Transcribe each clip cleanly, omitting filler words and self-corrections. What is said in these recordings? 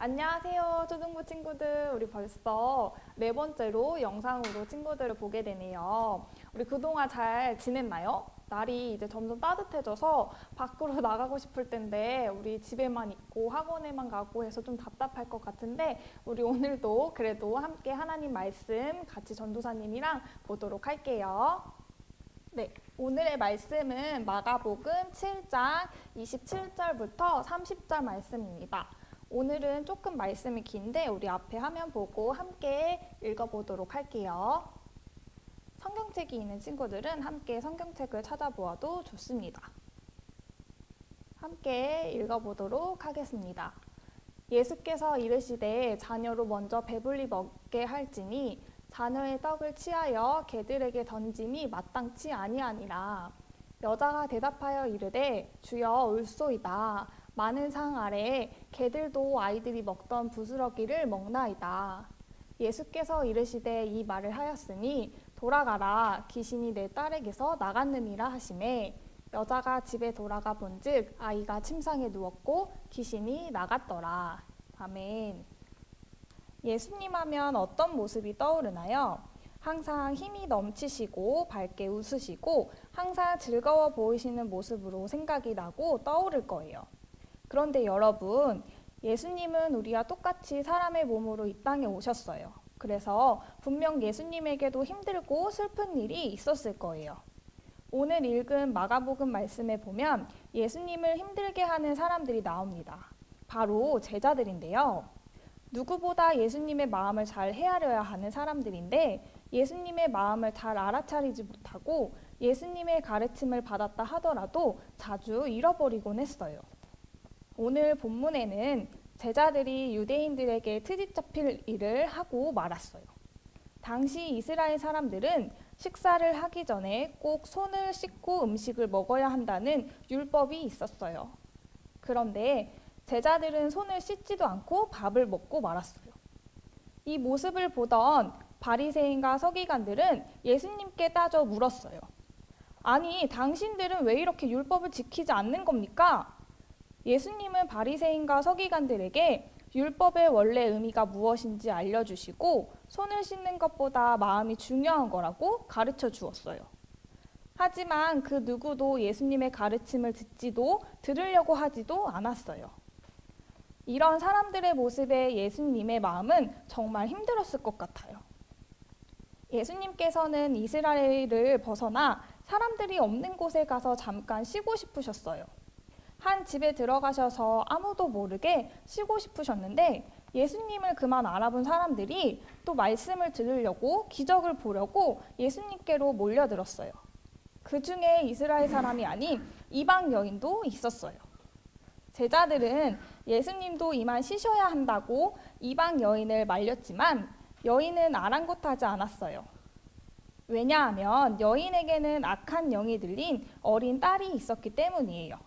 안녕하세요, 초등부 친구들. 우리 벌써 네 번째로 영상으로 친구들을 보게 되네요. 우리 그동안 잘 지냈나요? 날이 이제 점점 따뜻해져서 밖으로 나가고 싶을 텐데 우리 집에만 있고 학원에만 가고 해서 좀 답답할 것 같은데 우리 오늘도 그래도 함께 하나님 말씀 같이 전도사님이랑 보도록 할게요. 네, 오늘의 말씀은 마가복음 7장 27절부터 30절 말씀입니다. 오늘은 조금 말씀이 긴데 우리 앞에 화면 보고 함께 읽어보도록 할게요. 성경책이 있는 친구들은 함께 성경책을 찾아보아도 좋습니다. 함께 읽어보도록 하겠습니다. 예수께서 이르시되 자녀로 먼저 배불리 먹게 할지니 자녀의 떡을 취하여 개들에게 던짐이 마땅치 아니하니라. 여자가 대답하여 이르되 주여 올소이다. 많은 상 아래 개들도 아이들이 먹던 부스러기를 먹나이다. 예수께서 이르시되 이 말을 하였으니 돌아가라 귀신이 내 딸에게서 나갔느니라 하시매 여자가 집에 돌아가 본즉 아이가 침상에 누웠고 귀신이 나갔더라. 아멘. 예수님 하면 어떤 모습이 떠오르나요? 항상 힘이 넘치시고 밝게 웃으시고 항상 즐거워 보이시는 모습으로 생각이 나고 떠오를 거예요. 그런데 여러분, 예수님은 우리와 똑같이 사람의 몸으로 이 땅에 오셨어요. 그래서 분명 예수님에게도 힘들고 슬픈 일이 있었을 거예요. 오늘 읽은 마가복음 말씀에 보면 예수님을 힘들게 하는 사람들이 나옵니다. 바로 제자들인데요. 누구보다 예수님의 마음을 잘 헤아려야 하는 사람들인데 예수님의 마음을 잘 알아차리지 못하고 예수님의 가르침을 받았다 하더라도 자주 잃어버리곤 했어요. 오늘 본문에는 제자들이 유대인들에게 트집 잡힐 일을 하고 말았어요. 당시 이스라엘 사람들은 식사를 하기 전에 꼭 손을 씻고 음식을 먹어야 한다는 율법이 있었어요. 그런데 제자들은 손을 씻지도 않고 밥을 먹고 말았어요. 이 모습을 보던 바리새인과 서기관들은 예수님께 따져 물었어요. 아니, 당신들은 왜 이렇게 율법을 지키지 않는 겁니까? 예수님은 바리새인과 서기관들에게 율법의 원래 의미가 무엇인지 알려주시고 손을 씻는 것보다 마음이 중요한 거라고 가르쳐 주었어요. 하지만 그 누구도 예수님의 가르침을 듣지도 들으려고 하지도 않았어요. 이런 사람들의 모습에 예수님의 마음은 정말 힘들었을 것 같아요. 예수님께서는 이스라엘을 벗어나 사람들이 없는 곳에 가서 잠깐 쉬고 싶으셨어요. 한 집에 들어가셔서 아무도 모르게 쉬고 싶으셨는데 예수님을 그만 알아본 사람들이 또 말씀을 들으려고 기적을 보려고 예수님께로 몰려들었어요. 그 중에 이스라엘 사람이 아닌 이방 여인도 있었어요. 제자들은 예수님도 이만 쉬셔야 한다고 이방 여인을 말렸지만 여인은 아랑곳하지 않았어요. 왜냐하면 여인에게는 악한 영이 들린 어린 딸이 있었기 때문이에요.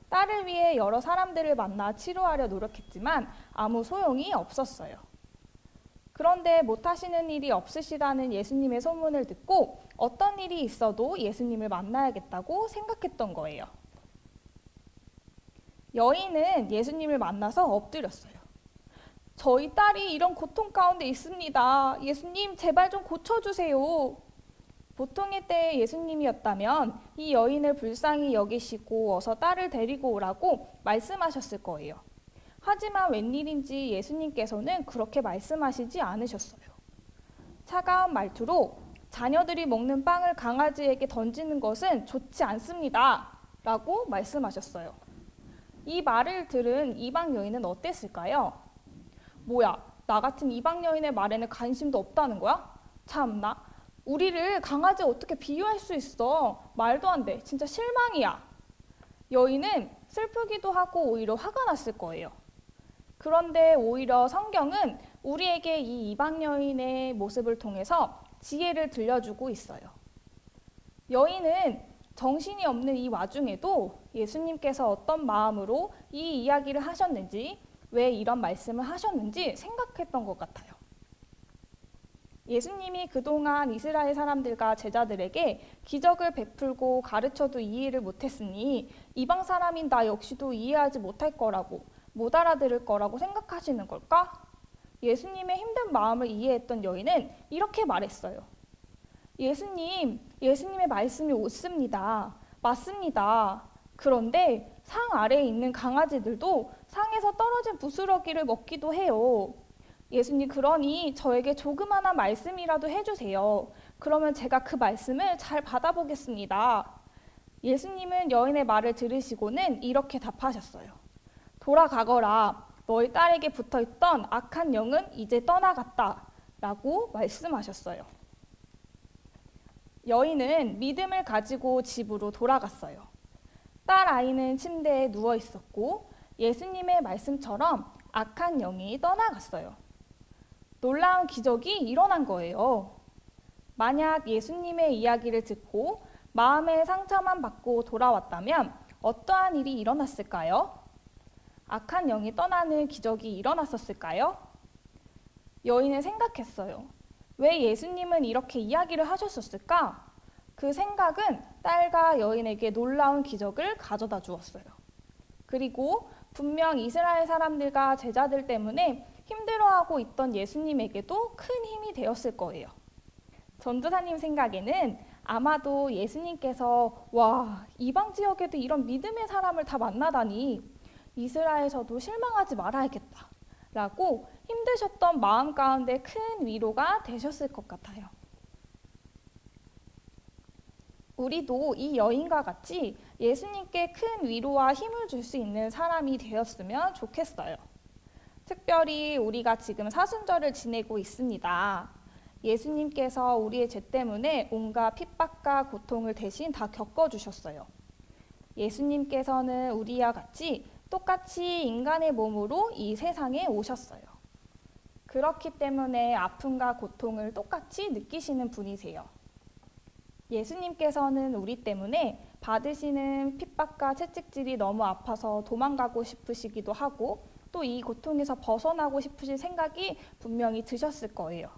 딸을 위해 여러 사람들을 만나 치료하려 노력했지만 아무 소용이 없었어요. 그런데 못하시는 일이 없으시다는 예수님의 소문을 듣고 어떤 일이 있어도 예수님을 만나야겠다고 생각했던 거예요. 여인은 예수님을 만나서 엎드렸어요. 저희 딸이 이런 고통 가운데 있습니다. 예수님 제발 좀 고쳐주세요. 보통의 때의 예수님이었다면 이 여인을 불쌍히 여기시고 어서 딸을 데리고 오라고 말씀하셨을 거예요. 하지만 웬일인지 예수님께서는 그렇게 말씀하시지 않으셨어요. 차가운 말투로 자녀들이 먹는 빵을 강아지에게 던지는 것은 좋지 않습니다. 라고 말씀하셨어요. 이 말을 들은 이방 여인은 어땠을까요? 뭐야, 나 같은 이방 여인의 말에는 관심도 없다는 거야? 참나. 우리를 강아지에 어떻게 비유할 수 있어? 말도 안 돼. 진짜 실망이야. 여인은 슬프기도 하고 오히려 화가 났을 거예요. 그런데 오히려 성경은 우리에게 이 이방 여인의 모습을 통해서 지혜를 들려주고 있어요. 여인은 정신이 없는 이 와중에도 예수님께서 어떤 마음으로 이 이야기를 하셨는지, 왜 이런 말씀을 하셨는지 생각했던 것 같아요. 예수님이 그동안 이스라엘 사람들과 제자들에게 기적을 베풀고 가르쳐도 이해를 못했으니 이방 사람인 나 역시도 이해하지 못할 거라고 못 알아들을 거라고 생각하시는 걸까? 예수님의 힘든 마음을 이해했던 여인은 이렇게 말했어요. 예수님, 예수님의 말씀이 옳습니다. 맞습니다. 그런데 상 아래에 있는 강아지들도 상에서 떨어진 부스러기를 먹기도 해요. 예수님, 그러니 저에게 조그마한 말씀이라도 해주세요. 그러면 제가 그 말씀을 잘 받아보겠습니다. 예수님은 여인의 말을 들으시고는 이렇게 답하셨어요. 돌아가거라. 너희 딸에게 붙어있던 악한 영은 이제 떠나갔다. 라고 말씀하셨어요. 여인은 믿음을 가지고 집으로 돌아갔어요. 딸 아이는 침대에 누워 있었고 예수님의 말씀처럼 악한 영이 떠나갔어요. 놀라운 기적이 일어난 거예요. 만약 예수님의 이야기를 듣고 마음의 상처만 받고 돌아왔다면 어떠한 일이 일어났을까요? 악한 영이 떠나는 기적이 일어났었을까요? 여인은 생각했어요. 왜 예수님은 이렇게 이야기를 하셨었을까? 그 생각은 딸과 여인에게 놀라운 기적을 가져다 주었어요. 그리고 분명 이스라엘 사람들과 제자들 때문에 힘들어하고 있던 예수님에게도 큰 힘이 되었을 거예요. 전도사님 생각에는 아마도 예수님께서 와, 이방 지역에도 이런 믿음의 사람을 다 만나다니 이스라엘에서도 실망하지 말아야겠다 라고 힘드셨던 마음 가운데 큰 위로가 되셨을 것 같아요. 우리도 이 여인과 같이 예수님께 큰 위로와 힘을 줄 수 있는 사람이 되었으면 좋겠어요. 특별히 우리가 지금 사순절을 지내고 있습니다. 예수님께서 우리의 죄 때문에 온갖 핍박과 고통을 대신 다 겪어주셨어요. 예수님께서는 우리와 같이 똑같이 인간의 몸으로 이 세상에 오셨어요. 그렇기 때문에 아픔과 고통을 똑같이 느끼시는 분이세요. 예수님께서는 우리 때문에 받으시는 핍박과 채찍질이 너무 아파서 도망가고 싶으시기도 하고 또 이 고통에서 벗어나고 싶으신 생각이 분명히 드셨을 거예요.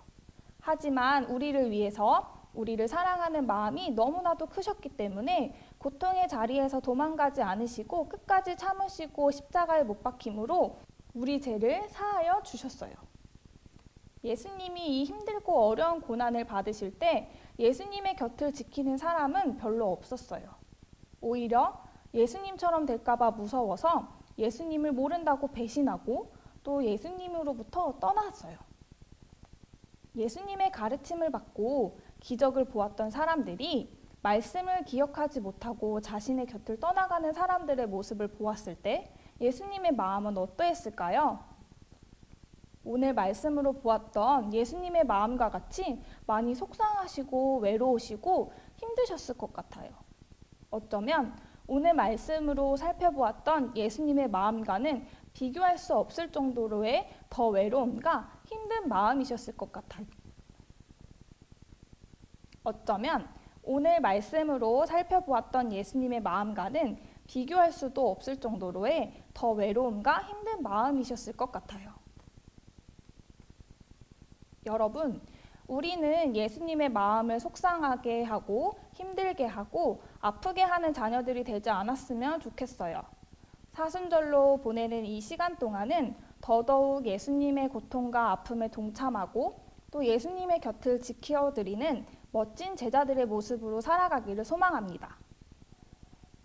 하지만 우리를 위해서 우리를 사랑하는 마음이 너무나도 크셨기 때문에 고통의 자리에서 도망가지 않으시고 끝까지 참으시고 십자가에 못 박힘으로 우리 죄를 사하여 주셨어요. 예수님이 이 힘들고 어려운 고난을 받으실 때 예수님의 곁을 지키는 사람은 별로 없었어요. 오히려 예수님처럼 될까봐 무서워서 예수님을 모른다고 배신하고 또 예수님으로부터 떠났어요. 예수님의 가르침을 받고 기적을 보았던 사람들이 말씀을 기억하지 못하고 자신의 곁을 떠나가는 사람들의 모습을 보았을 때 예수님의 마음은 어떠했을까요? 오늘 말씀으로 보았던 예수님의 마음과 같이 많이 속상하시고 외로우시고 힘드셨을 것 같아요. 어쩌면 오늘 말씀으로 살펴보았던 예수님의 마음과는 비교할 수 없을 정도로의 더 외로움과 힘든 마음이셨을 것 같아요. 어쩌면 오늘 말씀으로 살펴보았던 예수님의 마음과는 비교할 수도 없을 정도로의 더 외로움과 힘든 마음이셨을 것 같아요. 여러분, 우리는 예수님의 마음을 속상하게 하고 힘들게 하고 아프게 하는 자녀들이 되지 않았으면 좋겠어요. 사순절로 보내는 이 시간 동안은 더더욱 예수님의 고통과 아픔에 동참하고 또 예수님의 곁을 지켜드리는 멋진 제자들의 모습으로 살아가기를 소망합니다.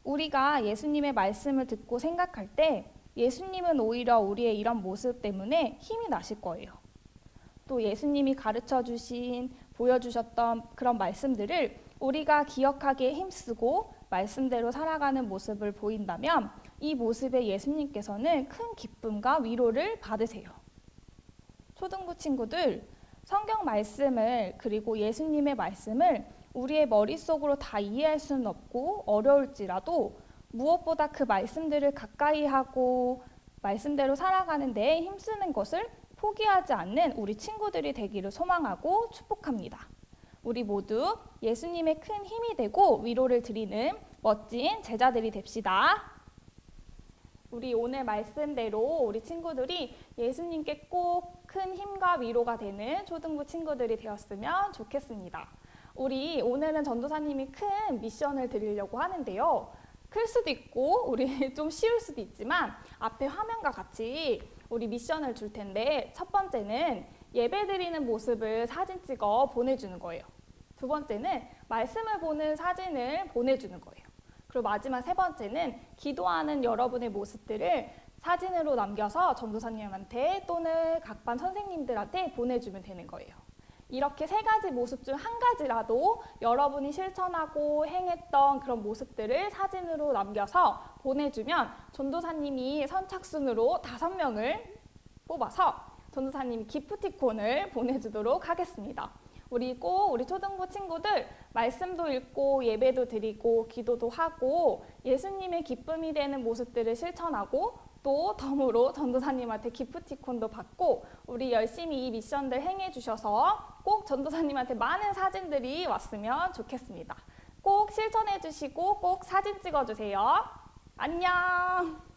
우리가 예수님의 말씀을 듣고 생각할 때 예수님은 오히려 우리의 이런 모습 때문에 힘이 나실 거예요. 또 예수님이 가르쳐 주신, 보여주셨던 그런 말씀들을 우리가 기억하기에 힘쓰고 말씀대로 살아가는 모습을 보인다면 이 모습에 예수님께서는 큰 기쁨과 위로를 받으세요. 초등부 친구들, 성경 말씀을 그리고 예수님의 말씀을 우리의 머릿속으로 다 이해할 수는 없고 어려울지라도 무엇보다 그 말씀들을 가까이 하고 말씀대로 살아가는 데에 힘쓰는 것을 포기하지 않는 우리 친구들이 되기를 소망하고 축복합니다. 우리 모두 예수님의 큰 힘이 되고 위로를 드리는 멋진 제자들이 됩시다. 우리 오늘 말씀대로 우리 친구들이 예수님께 꼭 큰 힘과 위로가 되는 초등부 친구들이 되었으면 좋겠습니다. 우리 오늘은 전도사님이 큰 미션을 드리려고 하는데요. 클 수도 있고 우리 좀 쉬울 수도 있지만 앞에 화면과 같이 우리 미션을 줄 텐데 첫 번째는 예배 드리는 모습을 사진 찍어 보내주는 거예요. 두 번째는 말씀을 보는 사진을 보내주는 거예요. 그리고 마지막 세 번째는 기도하는 여러분의 모습들을 사진으로 남겨서 전도사님한테 또는 각 반 선생님들한테 보내주면 되는 거예요. 이렇게 세 가지 모습 중 한 가지라도 여러분이 실천하고 행했던 그런 모습들을 사진으로 남겨서 보내주면 전도사님이 선착순으로 5명을 뽑아서 전도사님이 기프티콘을 보내주도록 하겠습니다. 우리 초등부 친구들 말씀도 읽고 예배도 드리고 기도도 하고 예수님의 기쁨이 되는 모습들을 실천하고 또 덤으로 전도사님한테 기프티콘도 받고 우리 열심히 이 미션들 행해 주셔서 꼭 전도사님한테 많은 사진들이 왔으면 좋겠습니다. 꼭 실천해 주시고 꼭 사진 찍어 주세요. 안녕!